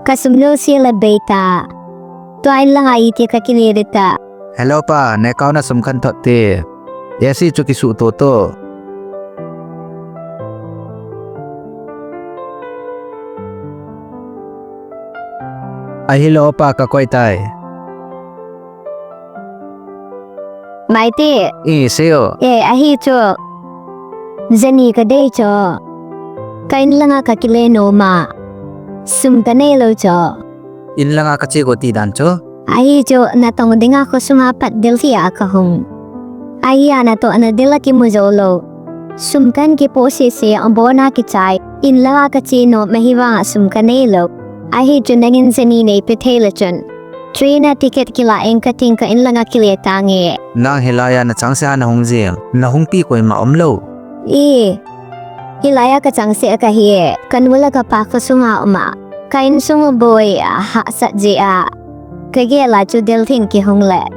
kasumlo sila beta. Tuain lang ay iti kakilirita. Hello pa, nekaw na sumkan to te. Yesi chuki su to. Ay hello pa kakoy tay. Maite. Seo. Ahi cho. Zani ka day cho. Kain lang nga kakileno ma. Sumkanelo cho. In lang nga kachi ko ti dan cho. Ahi cho natong di nga ko sumapat dilsiya akahong. Ahi na to anadila ki muzolo. Sumkan ki po sisi ang bona ki chay. In lang nga kachino mahiwa nga sumkanelo. Ahi cho nangin zanine pitela chun. Trina ticket kilaing kating ka in lang nga kilitangi. Nang hilaya na changsa na hongzil. Na hongpi ko maomlo. Hilaya ka changsi akahiye. Kanwala ka pa ko sunga uma. Kain sunga boy ha sa jia. Kagela chu deltin ki hongle.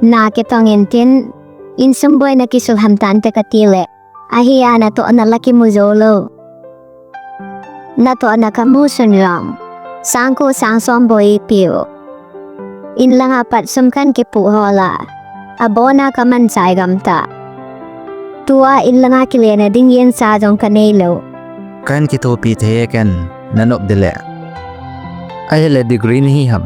Na kitongin tin. Insumboy na kisulhamtan te katile. Ahiya na to analaki muzolo. Na to anakamusun lang. Sangko sangsomboy piyo. In lang apat sumkan ki puhola. Abona ka man say gamta. Tua in lang akilena ding yen sa dong kanelo. Kan kito pite ken nanop dile. Ay le degree ni ham.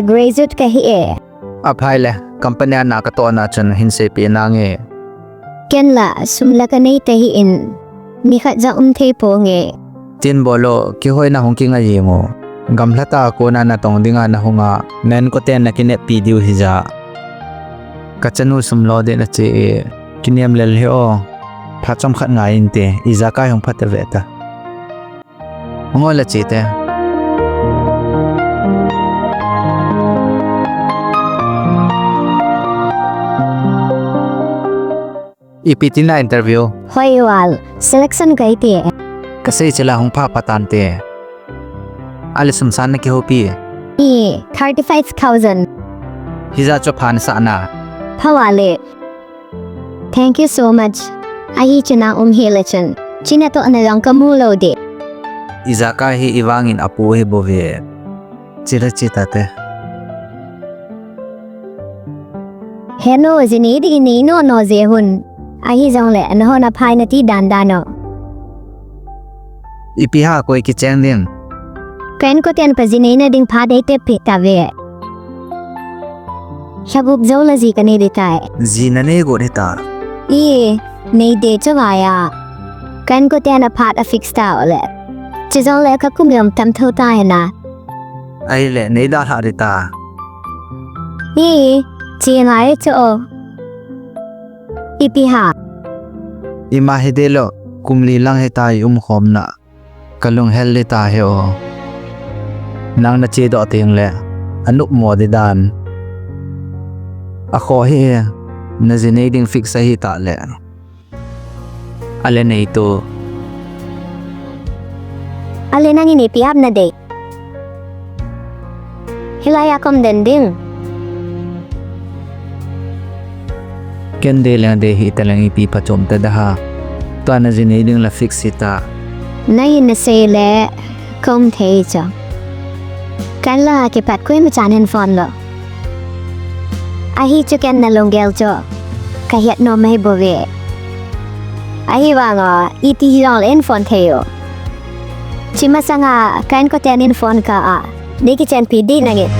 Graduate ka hi Apay le, kampanya na kato na chan hinse pinangi. Ken la sumla ka na itahiin. Mikat za tepo nge. Tin bolo, kihoy na hongki nga yemo. Gamlata ako na natong di nga na hunga. Nen ko ten na kinet pidiw hija. Kachanu sumlo de na chi kiniam lelheo. Pachom khat nga inte, izaka yung pataveta. Ngola chite. Ipiti na interview. Hoy wal, selection ka iti. Kasi sila hong papatante. Alisum sana ki hopi. 35,000. Hiza chopan sana. Pawali. Thank you so much. Ahi china hilachan. China to analang kamulo di. Izaka hi iwangin apuhe bove. Chira chitate. Heno zinidi inino no zehun. Ahi zongle anho na pai na ti dandano. Ipiha ko ikicheng din. Ken ko tiyan pa zinina ding padete pitave. Shabub zola zi ka niditay. Zinane go rita. Nei de chavaya. Ken ko tiyan na pat a fixta ole. Chizole ka kumyom tam to tayo na. Ay le, nei da ha rita. Chingay to. Ipiha. Imahidelo, kumli lang hitay umhom na. Kalung heli tayo. Nang nachido ating le. Anuk mo di dan. Ako hi. Nazinading fix sa hita le. Alin na ito. Alin ang inipihap na day. Hilaya kom dending. Kende lang de hita lang ipipachom tadaha. Tuwa nazinading la fix hita. Nayin na sile. Kom tejo. Kan la kipat ko yung machanin phone lo. Ahi chuken na longgel jo. Kahit no may bove. Ahi wango iti hirol in phone teyo. Chimasa nga kan ko tenin phone ka Niki chen pidi nangit.